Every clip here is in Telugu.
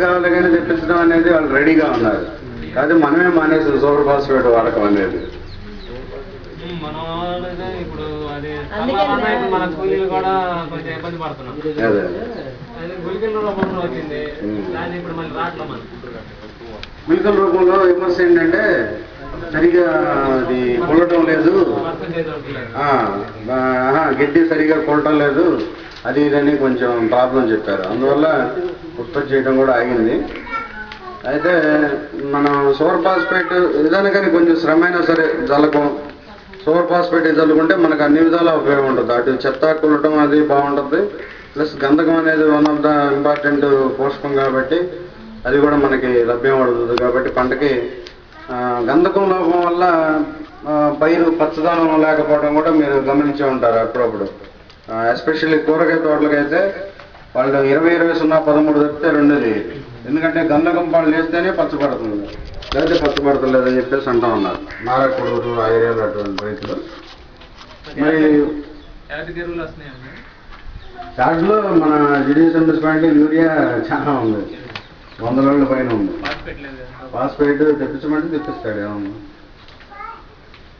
కావాలి కానీ తెప్పించడం అనేది వాళ్ళు రెడీగా ఉన్నారు. కాదు మనమే మానేసాం సూపర్ ఫాస్ఫేట్ వాడకం అనేది. ఇప్పుడు మన కూలీలు కూడా కొంచెం ఇబ్బంది పడుతున్నాం. గుళికల రూపంలో వచ్చింది, ఇప్పుడు మళ్ళీ రావట్లేదు. మనం గుళికల రూపంలో విమర్శ ఏంటంటే సరిగా అది కొలటం లేదు, గడ్డి సరిగా కొలటం లేదు, అది ఇదని కొంచెం ప్రాబ్లం చెప్పారు. అందువల్ల ఉత్పత్తి చేయడం కూడా ఆగింది. అయితే మనం సూపర్ ఫాస్ఫేట్ ఏదైనా కానీ కొంచెం శ్రమైనా సరే జల్లకం సూపర్ ఫాస్ఫేట్ చల్లుకుంటే మనకు అన్ని విధాలా ఉపయోగం ఉంటుంది. అటు చెత్త కులటం అది బాగుంటుంది, ప్లస్ గంధకం అనేది వన్ ఆఫ్ ద ఇంపార్టెంట్ పోషకం కాబట్టి అది కూడా మనకి లభ్యం పడుతుంది. కాబట్టి పంటకి గంధకం లోపం వల్ల పైరు పచ్చదనం లేకపోవడం కూడా మీరు గమనించే ఉంటారు అప్పుడప్పుడు. ఎస్పెషల్లీ కూరగాయ తోటలకైతే వాళ్ళు 20-20-0-13 తప్పితే రెండోది. ఎందుకంటే గంధకం పాలు వేస్తేనే పచ్చబడుతుంది, లేకపోతే పచ్చబడతలేదని చెప్పేసి అంటా ఉన్నారు నారాకుడూరు ఆ ఏరియాలో అటువంటి రైతులు. మరి యాడ్లో మన జిడిఎస్ పాయింట్ యూరియా చాలా ఉంది, 100 రోజుల పైన ఉంది. ఫాస్ఫేట్ తెప్పించమంటే తెప్పిస్తాడు, ఏమన్నా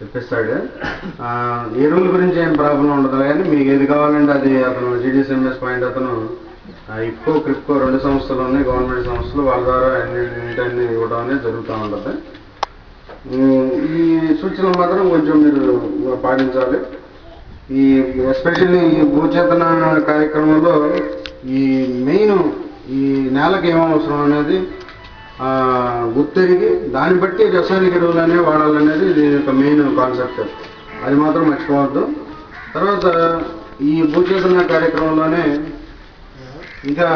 తెప్పిస్తాడు. ఎరువుల గురించి ఏం ప్రాబ్లం ఉండదు కానీ మీకు ఏది కావాలంటే అది అతను జిడిఎస్ పాయింట్ అతను ఇఫ్కో క్రిప్కో 2 సంస్థలు ఉన్నాయి, గవర్నమెంట్ సంస్థలు, వాళ్ళ ద్వారా అన్ని ఇవ్వడం అనేది జరుగుతూ ఉంటుంది. ఈ సూచనలు మాత్రం కొంచెం మీరు పాటించాలి. ఈ ఎస్పెషల్లీ ఈ భూచేతన కార్యక్రమంలో ఈ మెయిన్ ఈ నేలకి ఏమవసరం అనేది గుర్తెరిగి దాన్ని బట్టి రసాయనిక ఎరువులు అనేవి వాడాలనేది ఇది ఒక మెయిన్ కాన్సెప్ట్, అది మాత్రం మర్చిపోవద్దు. తర్వాత ఈ భూచేతన కార్యక్రమంలోనే ఇంకా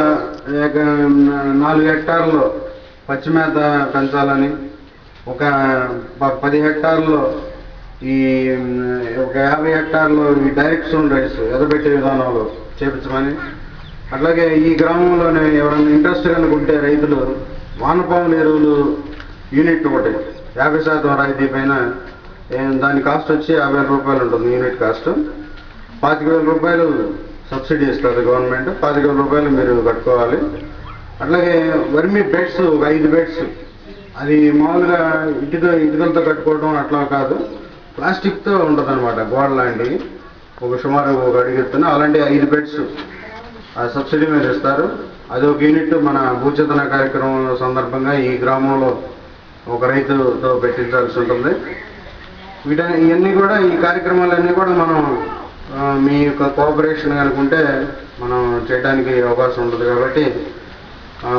4 హెక్టార్లలో పచ్చిమేత పెంచాలని, ఒక 10 హెక్టార్లలో ఈ ఒక 50 హెక్టార్లో ఈ డైరెక్ట్ సోన్ రైస్ ఎదబెట్టే విధానంలో చేపించమని, అట్లాగే ఈ గ్రామంలోనే ఎవరైనా ఇంట్రెస్ట్ కనుకుంటే రైతులు వానపాముల ఎరువులు యూనిట్ ఒకటి 50% రాయితీ పైన, దాని కాస్ట్ వచ్చి 50,000 రూపాయలు ఉంటుంది యూనిట్ కాస్ట్. 25,000 రూపాయలు సబ్సిడీ ఇస్తుంది గవర్నమెంట్, 25,000 రూపాయలు మీరు కట్టుకోవాలి. అట్లాగే వర్మీ బెడ్స్ ఒక 5 బెడ్స్, అది మామూలుగా ఇటుకలతో కట్టుకోవడం అట్లా కాదు, ప్లాస్టిక్తో ఉంటుంది అనమాట, గోడ లాంటివి ఒక సుమారు 1 అడుగు ఎత్తున, అలాంటి 5 బెడ్స్ ఆ సబ్సిడీ మీద ఇస్తారు. అది ఒక యూనిట్ మన భూచేతన కార్యక్రమం సందర్భంగా ఈ గ్రామంలో ఒక రైతుతో పెట్టించాల్సి ఉంటుంది. ఇవన్నీ కూడా ఈ కార్యక్రమాలన్నీ కూడా మనం మీ యొక్క కోఆపరేషన్ అనుకుంటే మనం చేయడానికి అవకాశం ఉంటుంది. కాబట్టి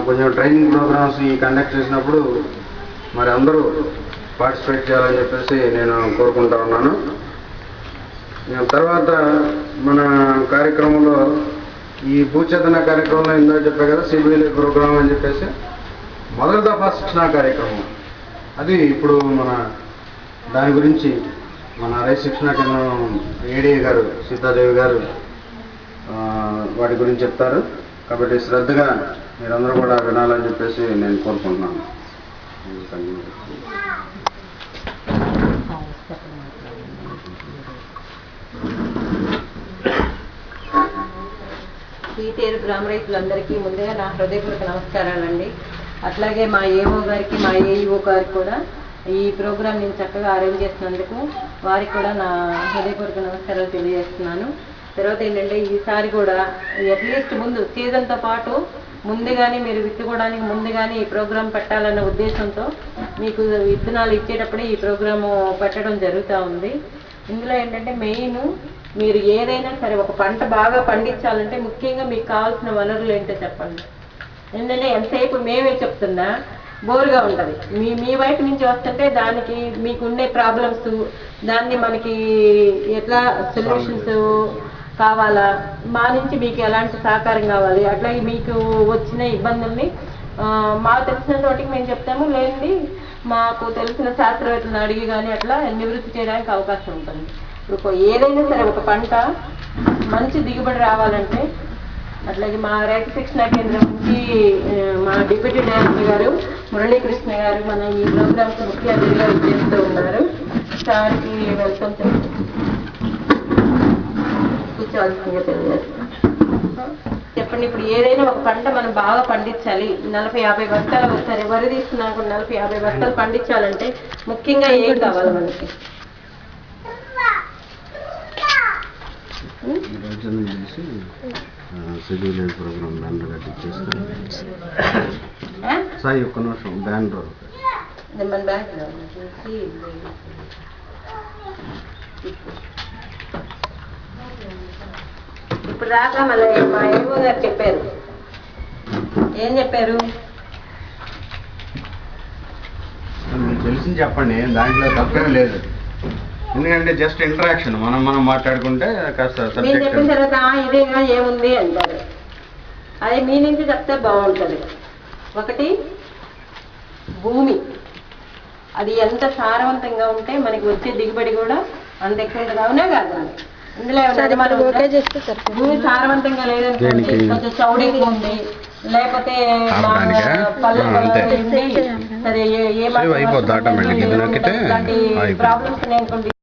కొంచెం ట్రైనింగ్ ప్రోగ్రామ్స్ ఈ కండక్ట్ చేసినప్పుడు మరి అందరూ పార్టిసిపేట్ చేయాలని చెప్పేసి నేను కోరుకుంటా ఉన్నాను. తర్వాత మన కార్యక్రమంలో ఈ భూచేతన కార్యక్రమంలో ఇందాక చెప్పా కదా సిబిఎల్ఏ ప్రోగ్రామ్ అని చెప్పేసి మొదటి దఫా శిక్షణ కార్యక్రమం, అది ఇప్పుడు మన దాని గురించి మన రైతు శిక్షణ కేంద్రం ఏడీఏ గారు సీతాదేవి గారు వాటి గురించి చెప్తారు. కాబట్టి శ్రద్ధగా మీరందరూ కూడా వినాలని చెప్పేసి నేను కోరుకుంటున్నాను. సీతేరు గ్రామ రైతులందరికీ ముందుగా నా హృదయపూర్వక నమస్కారాలండి. అట్లాగే మా ఏఓ గారికి మా ఏఈఓ గారికి కూడా ఈ ప్రోగ్రాం నేను చక్కగా అరేంజ్ చేసినందుకు వారికి కూడా నా హృదయపూర్వక నమస్కారాలు తెలియజేస్తున్నాను. తర్వాత ఏంటంటే ఈసారి కూడా అట్లీస్ట్ ముందు సీజన్తో పాటు ముందుగానే మీరు విత్తుకోవడానికి ముందుగానే ఈ ప్రోగ్రాం పెట్టాలన్న ఉద్దేశంతో మీకు విత్తనాలు ఇచ్చేటప్పుడే ఈ ప్రోగ్రాము పెట్టడం జరుగుతూ ఉంది. ఇందులో ఏంటంటే మెయిన్ మీరు ఏదైనా సరే ఒక పంట బాగా పండించాలంటే ముఖ్యంగా మీకు కావాల్సిన వనరులు ఏంటో చెప్పండి. ఏంటంటే ఎంతసేపు మేమే చెప్తున్నా బోరుగా ఉంటుంది. మీ వైపు నుంచి వస్తుంటే దానికి మీకు ఉండే ప్రాబ్లమ్స్, దాన్ని మనకి ఎట్లా సొల్యూషన్స్ కావాలా, మా నుంచి మీకు ఎలాంటి సహకారం కావాలి, అట్లాగే మీకు వచ్చిన ఇబ్బందుల్ని మాకు తెలిసిన చోటికి మేము చెప్తాము, లేనిది మాకు తెలిసిన శాస్త్రవేత్తలను అడిగి కానీ అట్లా నివృత్తి చేయడానికి అవకాశం ఉంటుంది. ఇప్పుడు ఏదైనా సరే ఒక పంట మంచి దిగుబడి రావాలంటే, అట్లాగే మా రైతు శిక్షణ కేంద్రం నుంచి మా డిప్యూటీ డైరెక్టర్ గారు మురళీకృష్ణ గారు మన ఈ ప్రోగ్రామ్కి ముఖ్య అతిథిగా చేస్తూ ఉన్నారు. సార్కి వెల్కమ్ కూర్చోవాల్సిందిగా తెలియజేస్తాను. చెప్పండి. ఇప్పుడు ఏదైనా ఒక పంట మనం బాగా పండించాలి, 40-50 బస్తాలు ఒకసారి వరి తీసుకున్నాక 40-50 బస్తాలు పండించాలంటే ముఖ్యంగా ఏం కావాలి మనకి? సాయి ఒక్క నిమిషం బ్యానర్ మన బ్యాంక్ ఇప్పుడు దాకా మళ్ళీ మా ఏవో గారు చెప్పారు. ఏం చెప్పారు? మీకు తెలిసింది చెప్పండి, దాంట్లో తప్పేం లేదు. ఎందుకంటే జస్ట్ ఇంటరాక్షన్, మనం మాట్లాడుకుంటే కాస్త నేను సబ్జెక్ట్. చెప్పిన తర్వాత ఇదేగా ఏముంది అంటారు. అది మీ నుంచి చెప్తే బాగుంటుంది. ఒకటి, భూమి అది ఎంత సారవంతంగా ఉంటే మనకి వచ్చే దిగుబడి కూడా అంత ఎక్కువ ఉంటుంది. అవునా కాదు? ఇందులో భూమి సారవంతంగా లేదనుకోండి, కొంచెం చౌడింగ్ ఉంది, లేకపోతే పల్లె సరే ఏ ప్రాబ్లమ్స్ అనుకోండి